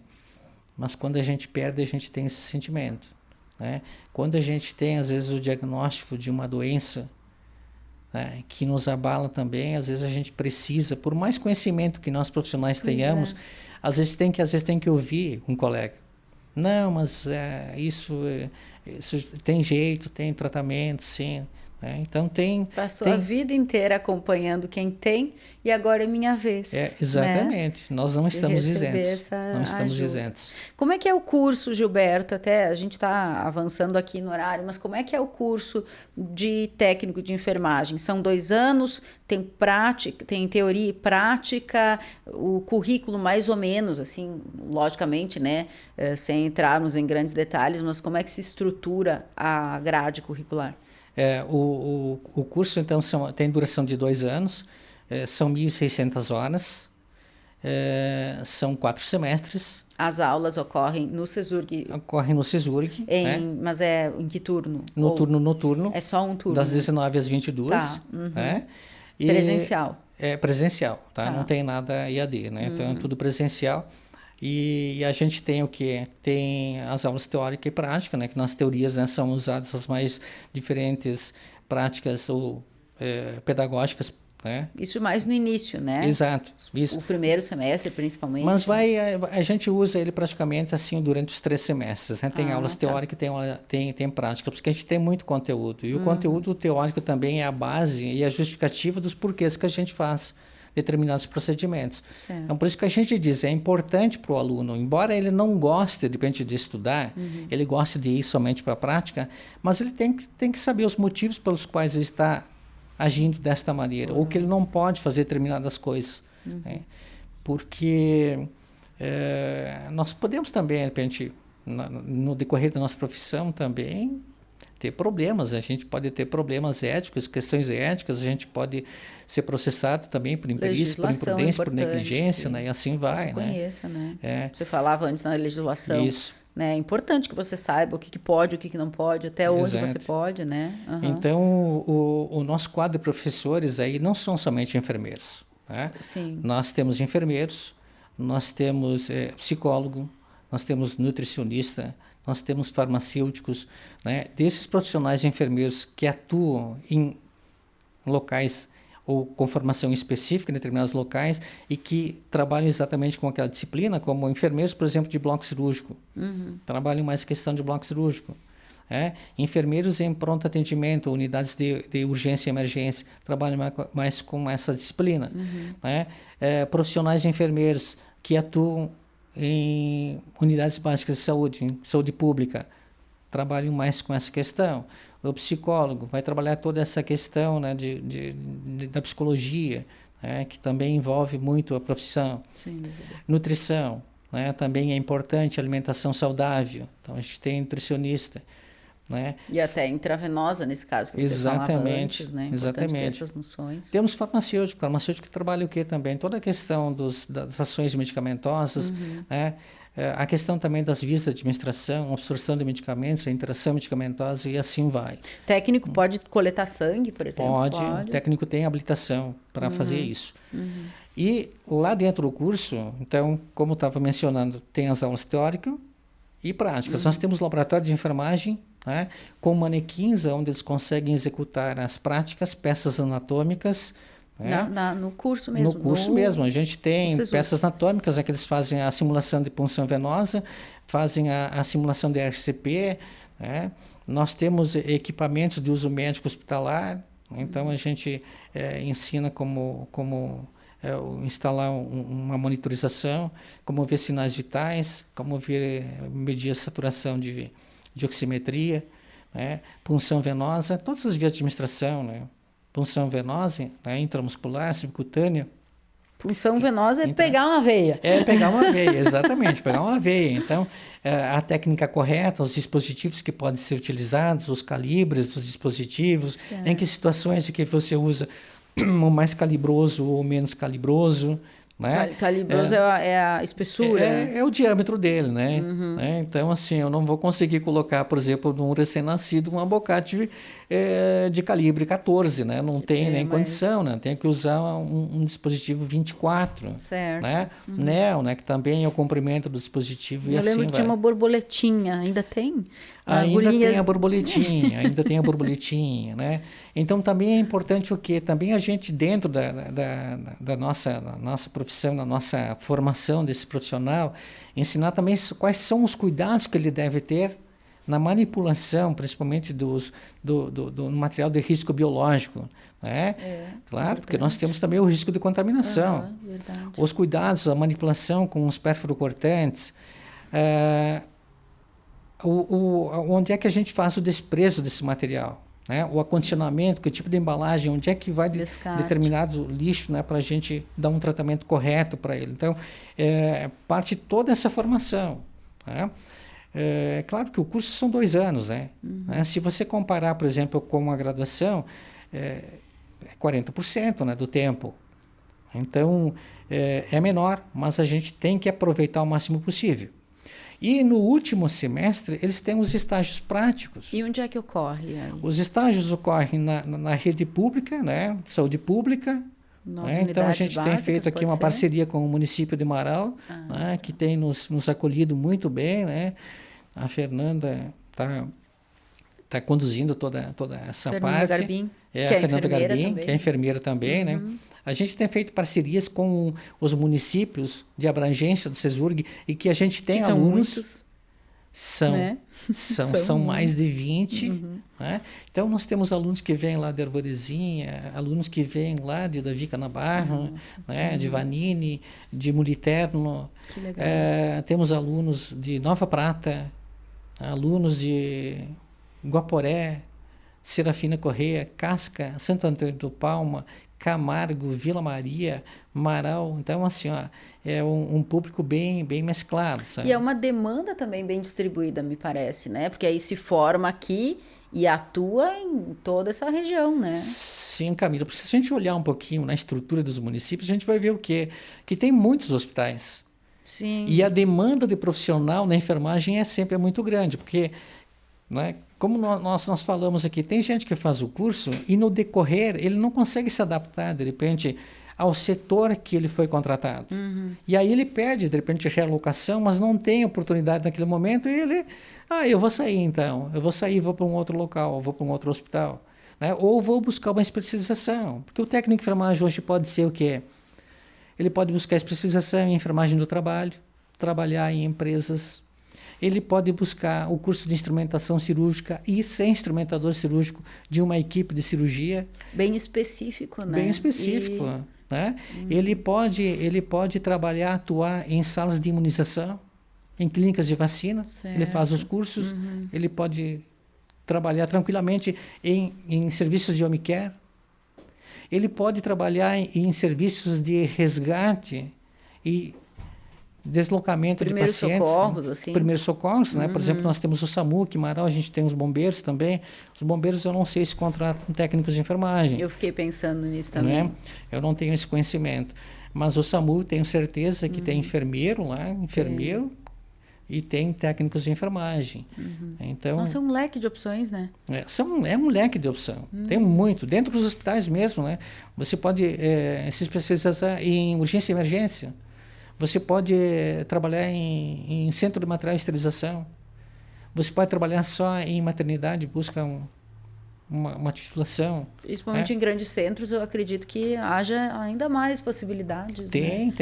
Mas quando a gente perde, a gente tem esse sentimento, né? Quando a gente tem, às vezes, o diagnóstico de uma doença, né, que nos abala também, às vezes a gente precisa, por mais conhecimento que nós profissionais tenhamos, às vezes tem que ouvir um colega. Não, mas isso tem jeito, tem tratamento, sim. Então Passou a vida inteira acompanhando quem tem e agora é minha vez. Exatamente. Né? Nós não estamos isentos. Não estamos isentos. Como é que é o curso, Gilberto? Até a gente está avançando aqui no horário, mas como é que é o curso de técnico de enfermagem? São 2 anos, tem prática, tem teoria e prática, o currículo mais ou menos, assim, logicamente, né? Sem entrarmos em grandes detalhes, mas como é que se estrutura a grade curricular? O curso, então, tem duração de 2 anos, são 1.600 horas, são 4 semestres. As aulas ocorrem no CESURG? Ocorrem no CESURG. Mas em que turno? Turno noturno. É só um turno? Das 19 às 22. Tá. Presencial? É presencial, tá? Não tem nada EAD, né? Então é tudo presencial. E a gente tem o quê? Tem as aulas teórica e prática, né? Que nas teorias, né, são usadas as mais diferentes práticas ou pedagógicas, né? Isso mais no início, né? Exato. Isso. O primeiro semestre, principalmente. Mas a gente usa ele praticamente assim durante os 3 semestres, né? Tem aulas teóricas e tem prática, porque a gente tem muito conteúdo. E o conteúdo teórico também é a base e a justificativa dos porquês que a gente faz determinados procedimentos. Certo. Então, por isso que a gente diz, é importante para o aluno, embora ele não goste, de repente, de estudar, ele goste de ir somente para a prática, mas ele tem que saber os motivos pelos quais ele está agindo desta maneira, ou que ele não pode fazer determinadas coisas. Né? Porque nós podemos também, de repente, no decorrer da nossa profissão também, ter problemas, a gente pode ter problemas éticos, questões éticas, a gente pode ser processado também por imperícia, por imprudência, por negligência, né? E assim vai. Você conheça, né? Você falava falava antes na legislação. Isso. Né? É importante que você saiba o que pode, o que não pode, até onde você pode, né? Então, o nosso quadro de professores aí não são somente enfermeiros, né? Sim. Nós temos enfermeiros, nós temos psicólogo, nós temos nutricionista, nós temos farmacêuticos, né? Desses profissionais enfermeiros que atuam em locais ou com formação específica em determinados locais e que trabalham exatamente com aquela disciplina, como enfermeiros, por exemplo, de bloco cirúrgico. Trabalham mais questão de bloco cirúrgico. Enfermeiros em pronto atendimento, unidades de urgência e emergência, trabalham mais com essa disciplina. Profissionais de enfermeiros que atuam em unidades básicas de saúde, em saúde pública, trabalham mais com essa questão. O psicólogo vai trabalhar toda essa questão, né, da psicologia, que também envolve muito a profissão. Sim. Nutrição, né, também é importante, alimentação saudável. Então, a gente tem nutricionista. Né? E até intravenosa, nesse caso, que você falava antes, né? Importante ter essas noções. Temos farmacêutico que trabalha o quê também? Toda a questão das ações medicamentosas, né? A questão também das vias de administração, absorção de medicamentos, a interação medicamentosa e assim vai. Técnico pode coletar sangue, por exemplo? Pode. O técnico tem habilitação para fazer isso. E lá dentro do curso, então, como eu estava mencionando, tem as aulas teóricas e práticas. Nós temos laboratório de enfermagem, né, com manequins, onde eles conseguem executar as práticas, peças anatômicas. Né? No curso mesmo? No curso mesmo. A gente tem peças anatômicas, que eles fazem a simulação de punção venosa, fazem a simulação de RCP. Né? Nós temos equipamentos de uso médico hospitalar, então a gente ensina como instalar uma monitorização, como ver sinais vitais, como medir a saturação de oximetria, né? Punção venosa, todas as vias de administração, né? Punção venosa, né? Intramuscular, subcutânea. Punção venosa é pegar uma veia. É pegar uma veia, exatamente, pegar uma veia. Então, a técnica correta, os dispositivos que podem ser utilizados, os calibres dos dispositivos, em que situações em que você usa o mais calibroso ou menos calibroso. Né? Calibroso é a espessura? É o diâmetro dele, né? Então, assim, eu não vou conseguir colocar, por exemplo, num recém-nascido um abocate de calibre 14, né? Não tem nem condição, né? Tem que usar um dispositivo 24. Certo. Né? Neo, né? Que também é o comprimento do dispositivo. Eu lembro que tinha uma borboletinha, ainda tem? Ainda tem a borboletinha, né? Então, também é importante o quê? Também a gente, dentro da nossa profissão, da nossa formação desse profissional, ensinar também quais são os cuidados que ele deve ter na manipulação, principalmente do material de risco biológico. Né? Claro, verdade. Porque nós temos também o risco de contaminação. Os cuidados, a manipulação com os perfluorocortantes, onde é que a gente faz o desprezo desse material, né? O acondicionamento, que tipo de embalagem, onde é que vai determinado lixo, né, para a gente dar um tratamento correto para ele. Então, parte toda essa formação. Né? Claro que o curso são 2 anos, né? Se você comparar, por exemplo, com a graduação, é 40%, né, do tempo. Então, é menor, mas a gente tem que aproveitar o máximo possível. E no último semestre, eles têm os estágios práticos. E onde é que ocorre? Os estágios ocorrem na rede pública, né, de saúde pública. Né? Então, a gente tem feito aqui uma parceria com o município de Marau, né, que tem nos acolhido muito bem. Né? A Fernanda está conduzindo toda essa parte. Garbim, a Fernanda Garbim, que é enfermeira também. Né? A gente tem feito parcerias com os municípios de abrangência do CESURG e que a gente tem são alunos... Muitos, né? São mais de 20. Né? Então, nós temos alunos que vêm lá de Arvorezinha, alunos que vêm lá de Davi Canabarro, né? De Vanini, de Muliterno. Que legal. Temos alunos de Nova Prata, alunos de Guaporé, Serafina Correia, Casca, Santo Antônio do Palma, Camargo, Vila Maria, Marau. Então, assim, ó, é um público bem mesclado, sabe? E é uma demanda também bem distribuída, me parece, né? Porque aí se forma aqui e atua em toda essa região, né? Sim, Camila. Porque se a gente olhar um pouquinho na estrutura dos municípios, a gente vai ver o quê? Que tem muitos hospitais. Sim. E a demanda de profissional na enfermagem sempre muito grande, porque... Né? Como nós falamos aqui, tem gente que faz o curso e no decorrer ele não consegue se adaptar, de repente, ao setor que ele foi contratado. E aí ele perde, de repente, a realocação, mas não tem oportunidade naquele momento e ele... eu vou sair então, vou para um outro local, vou para um outro hospital. né? Ou vou buscar uma especialização, porque o técnico de enfermagem hoje pode ser o quê? Ele pode buscar especialização em enfermagem do trabalho, trabalhar em empresas. Ele pode buscar o curso de instrumentação cirúrgica e ser instrumentador cirúrgico de uma equipe de cirurgia. Bem específico, né? Bem específico, né? Ele pode trabalhar, atuar em salas de imunização, em clínicas de vacina. Certo. Ele faz os cursos, ele pode trabalhar tranquilamente em serviços de home care. Ele pode trabalhar em serviços de resgate e deslocamento de pacientes. Socorros, assim. Primeiros socorros, né? Por exemplo, nós temos o SAMU, aqui em Marau, a gente tem os bombeiros também. Os bombeiros eu não sei se contratam técnicos de enfermagem. Eu fiquei pensando nisso também. Né? Eu não tenho esse conhecimento. Mas o SAMU, tenho certeza que tem enfermeiro lá, e tem técnicos de enfermagem. Então, Nossa, é um leque de opções, né? é um leque de opção. Tem muito. Dentro dos hospitais mesmo, né? Você pode se especializar em urgência e emergência. Você pode trabalhar em centro de material de esterilização. Você pode trabalhar só em maternidade, busca uma titulação. Principalmente em grandes centros, eu acredito que haja ainda mais possibilidades. Tem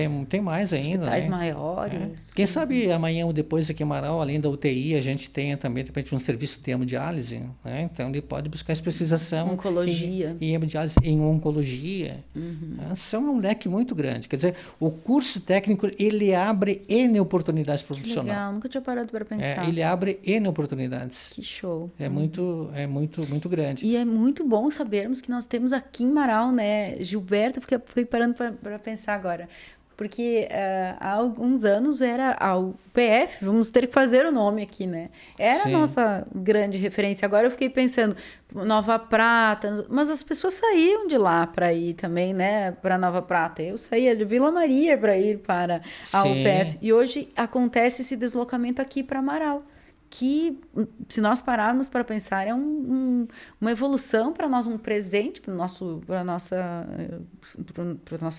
mais ainda. Hospitais né? maiores. Quem sabe amanhã ou depois aqui em Marau, além da UTI, a gente tenha também de repente, um serviço de hemodiálise. Né? Então, ele pode buscar especialização Oncologia. em hemodiálise, em oncologia. São um leque muito grande. Quer dizer, o curso técnico, ele abre N oportunidades para o profissional. Legal, nunca tinha parado para pensar. Ele abre N oportunidades. Que show. É muito grande. E é muito bom sabermos que nós temos aqui em Marau, né, Gilberto, fiquei parando para pensar agora, porque há alguns anos era a UPF, vamos ter que fazer o nome aqui, né? Era a nossa grande referência. Agora eu fiquei pensando, Nova Prata, mas as pessoas saíam de lá para ir também, né, para Nova Prata. Eu saía de Vila Maria para ir para a UPF. E hoje acontece esse deslocamento aqui para Marau, que, se nós pararmos para pensar, é uma evolução para nós, um presente para a nossa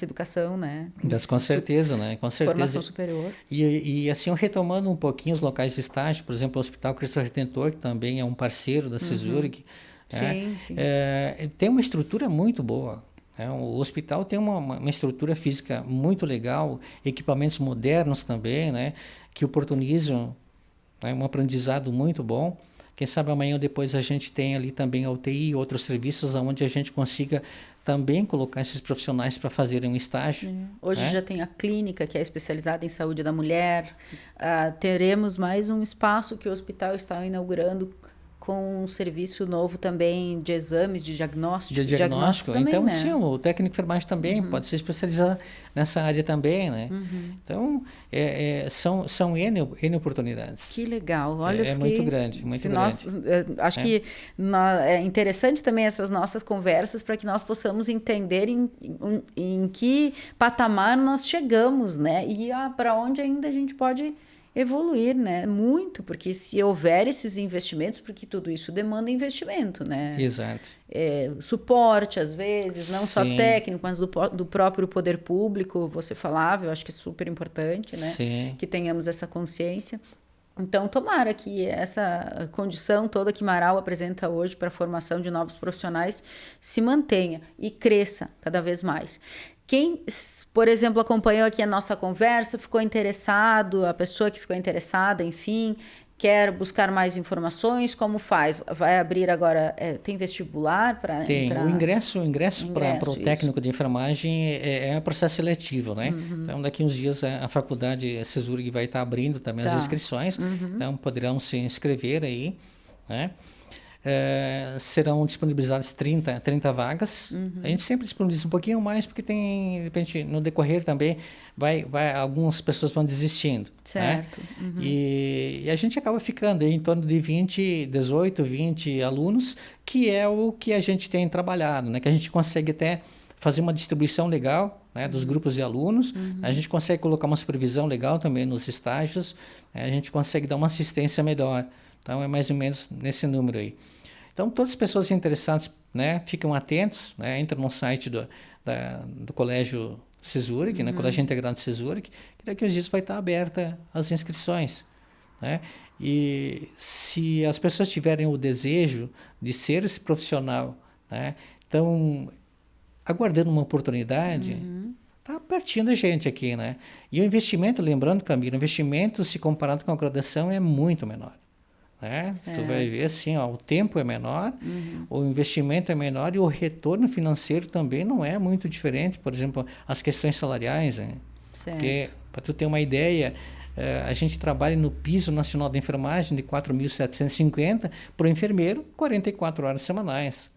educação, né? Com certeza, né? Com certeza. Formação superior. E assim, retomando um pouquinho os locais de estágio, por exemplo, o Hospital Cristo Redentor, que também é um parceiro da CESURG, Sim. tem uma estrutura muito boa. O hospital tem uma estrutura física muito legal, equipamentos modernos também, né? Que oportunizam um aprendizado muito bom. Quem sabe amanhã ou depois a gente tem ali também a UTI e outros serviços onde a gente consiga também colocar esses profissionais para fazerem um estágio. Hoje já tem a clínica, que é especializada em saúde da mulher. Teremos mais um espaço que o hospital está inaugurando com um serviço novo também de exames, de diagnóstico. Também, então, né? sim, o técnico de enfermagem também pode se especializar nessa área também, né? Então, são N oportunidades. Que legal. Olha, é muito grande, muito grande. Acho que é interessante também essas nossas conversas para que nós possamos entender em que patamar nós chegamos, né? E para onde ainda a gente pode evoluir, né? Muito, porque se houver esses investimentos, porque tudo isso demanda investimento, né? Exato. Suporte, às vezes, não só técnico, mas do próprio poder público, você falava, eu acho que é super importante, né? Sim. Que tenhamos essa consciência. Então, tomara que essa condição toda que Marau apresenta hoje para a formação de novos profissionais se mantenha e cresça cada vez mais. Quem, por exemplo, acompanhou aqui a nossa conversa, ficou interessado, a pessoa que ficou interessada, enfim, quer buscar mais informações, como faz? Vai abrir agora, tem vestibular para entrar? Tem, o ingresso para o técnico de enfermagem é um processo seletivo, né? Então, daqui uns dias a faculdade, a CESURG, vai estar abrindo também as inscrições, então poderão se inscrever aí, né? Serão disponibilizadas 30 vagas. A gente sempre disponibiliza um pouquinho mais, porque tem, de repente, no decorrer também, algumas pessoas vão desistindo. Certo. Né? E a gente acaba ficando em torno de 18, 20 alunos, que é o que a gente tem trabalhado, né? Que a gente consegue até fazer uma distribuição legal, né, dos grupos de alunos, a gente consegue colocar uma supervisão legal também nos estágios, a gente consegue dar uma assistência melhor. Então, é mais ou menos nesse número aí. Então, todas as pessoas interessadas, né, ficam atentos, né, entram no site do Colégio CESURG, né, Colégio Integrado CESURG, que daqui a uns dias vai estar aberta as inscrições. Né? E se as pessoas tiverem o desejo de ser esse profissional né? Então, aguardando uma oportunidade, está pertinho da gente aqui, né? E o investimento, lembrando, Camila, o investimento, se comparado com a graduação, é muito menor. Né? Tu vai ver assim, ó, o tempo é menor, o investimento é menor e o retorno financeiro também não é muito diferente. Por exemplo, as questões salariais, né? Porque, para tu ter uma ideia, a gente trabalha no piso nacional da enfermagem de 4.750 para o enfermeiro, 44 horas semanais.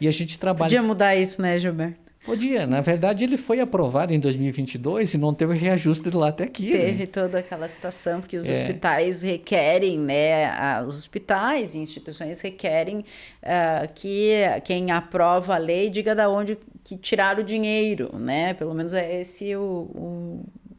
E a gente trabalha... Podia mudar isso, né, Gilberto? Podia. Na verdade, ele foi aprovado em 2022 e não teve reajuste de lá até aqui. Teve né? toda aquela situação, porque os hospitais requerem, né? Os hospitais e instituições requerem que quem aprova a lei diga da onde que tirar o dinheiro, né? Pelo menos é esse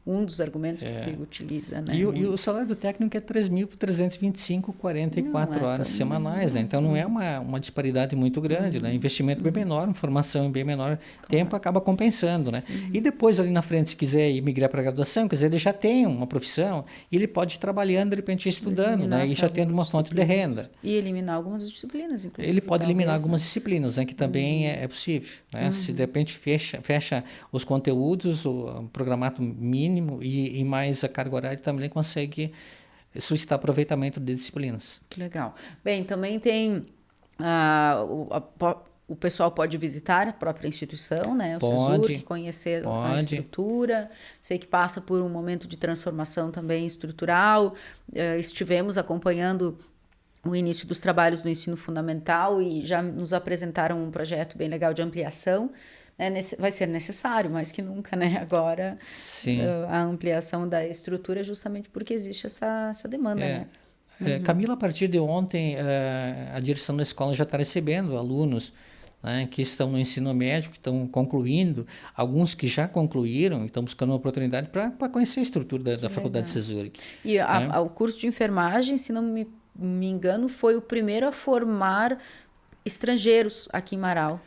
um dos argumentos que se utiliza, né? E o salário do técnico é 3.325, 44 horas semanais, né? Então não é uma disparidade muito grande, né? Investimento bem menor, formação em bem menor tempo acaba compensando, né? E depois ali na frente, se quiser ir migrar para a graduação, quer dizer, ele já tem uma profissão e ele pode ir trabalhando, de repente estudando, né? E já tendo uma fonte de renda. E eliminar algumas disciplinas, inclusive. Ele pode eliminar algumas disciplinas, né? Que também é possível, né? Se de repente fecha os conteúdos, o programato mínimo e mais a carga horária, também consegue solicitar aproveitamento de disciplinas. Que legal. Bem, também tem o pessoal pode visitar a própria instituição, né? O CESURC, conhecer a estrutura. Sei que passa por um momento de transformação também estrutural. Estivemos acompanhando o início dos trabalhos do ensino fundamental e já nos apresentaram um projeto bem legal de ampliação. Vai ser necessário, mais que nunca, né? Agora, a ampliação da estrutura, justamente porque existe essa demanda, né? Camila, a partir de ontem, a direção da escola já está recebendo alunos, né, que estão no ensino médio, que estão concluindo, alguns que já concluíram e estão buscando uma oportunidade para conhecer a estrutura da Faculdade CESURC. E o curso de enfermagem, se não me engano, foi o primeiro a formar estrangeiros aqui em Marau.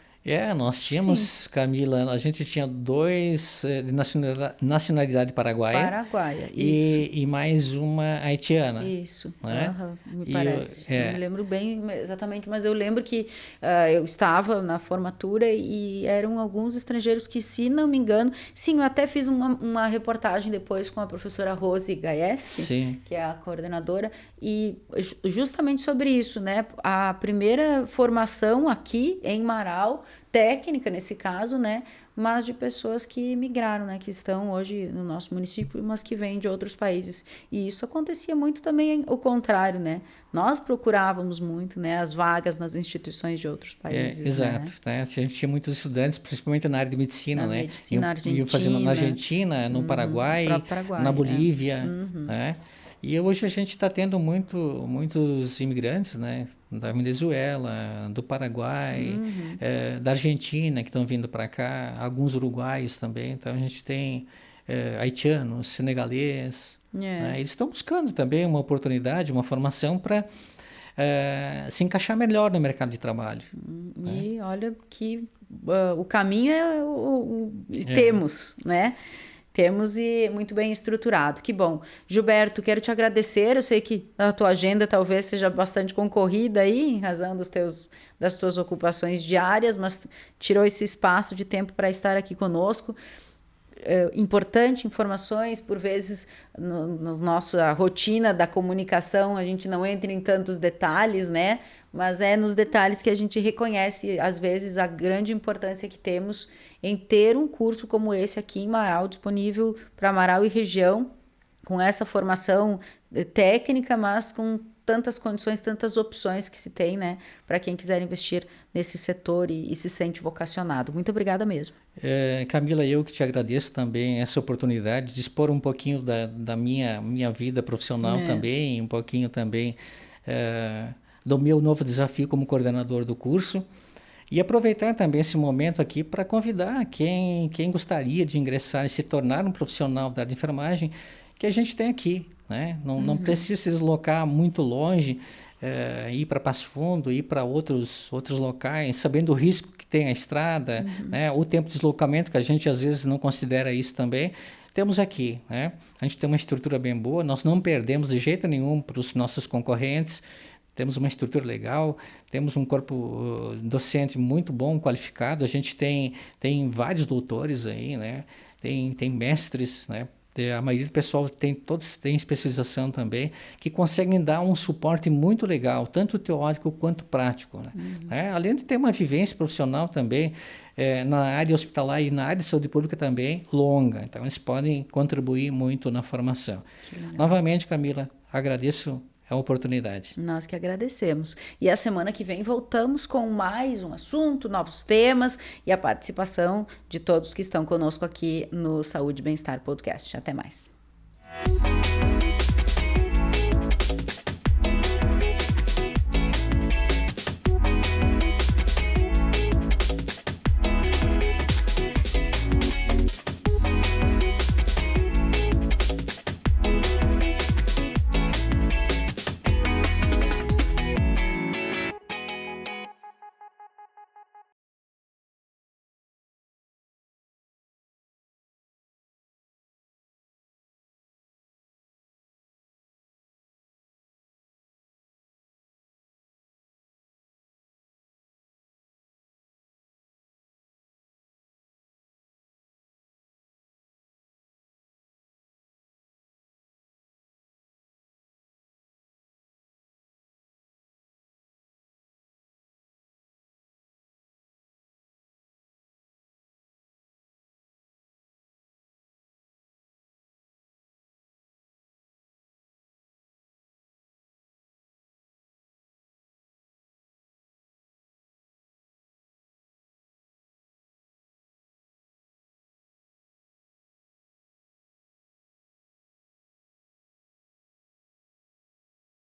Nós tínhamos, Camila, a gente tinha 2 de nacionalidade paraguaia. Isso. E mais uma haitiana. Isso, né? Me parece. Não me lembro bem exatamente, mas eu lembro que eu estava na formatura e eram alguns estrangeiros que, se não me engano... Sim, eu até fiz uma reportagem depois com a professora Rose Gaeski, que é a coordenadora, e justamente sobre isso, né? A primeira formação aqui em Marau, técnica nesse caso, né? Mas de pessoas que migraram, né? Que estão hoje no nosso município, mas que vêm de outros países. E isso acontecia muito também o contrário, né? Nós procurávamos muito, né? As vagas nas instituições de outros países. Exato. Né? A gente tinha muitos estudantes, principalmente na área de medicina, né? Medicina argentina. Fazendo na Argentina, no Paraguai, na Bolívia, né? E hoje a gente está tendo muitos imigrantes, né? Da Venezuela, do Paraguai, da Argentina, que estão vindo para cá, alguns uruguaios também. Então a gente tem haitianos, senegalês. Né? Eles estão buscando também uma oportunidade, uma formação para se encaixar melhor no mercado de trabalho. E olha que o caminho temos, né? Temos e muito bem estruturado. Que bom. Gilberto, quero te agradecer. Eu sei que a tua agenda talvez seja bastante concorrida aí, em razão das tuas ocupações diárias, mas tirou esse espaço de tempo para estar aqui conosco. Importante informações, por vezes no nossa rotina da comunicação a gente não entra em tantos detalhes, né? Mas é nos detalhes que a gente reconhece, às vezes, a grande importância que temos em ter um curso como esse aqui em Marau, disponível para Marau e região, com essa formação técnica, mas com tantas condições, tantas opções que se tem, né, para quem quiser investir nesse setor e se sente vocacionado. Muito obrigada mesmo. Camila, eu que te agradeço também essa oportunidade de expor um pouquinho da minha vida profissional também, um pouquinho também do meu novo desafio como coordenador do curso. E aproveitar também esse momento aqui para convidar quem gostaria de ingressar e se tornar um profissional da área de enfermagem, que a gente tem aqui, né? Não precisa se deslocar muito longe, ir para Passo Fundo, ir para outros locais, sabendo o risco que tem a estrada, né? O tempo de deslocamento, que a gente às vezes não considera isso também. Temos aqui, né? A gente tem uma estrutura bem boa, nós não perdemos de jeito nenhum para os nossos concorrentes. temos uma estrutura legal, temos um corpo docente muito bom, qualificado. A gente tem vários doutores aí, né? Tem mestres, né? A maioria do pessoal todos têm especialização também, que conseguem dar um suporte muito legal, tanto teórico quanto prático, né? Além de ter uma vivência profissional também, na área hospitalar e na área de saúde pública também, longa. Então, eles podem contribuir muito na formação. Novamente, Camila, agradeço a oportunidade. Nós que agradecemos. E a semana que vem voltamos com mais um assunto, novos temas e a participação de todos que estão conosco aqui no Saúde e Bem-Estar Podcast. Até mais.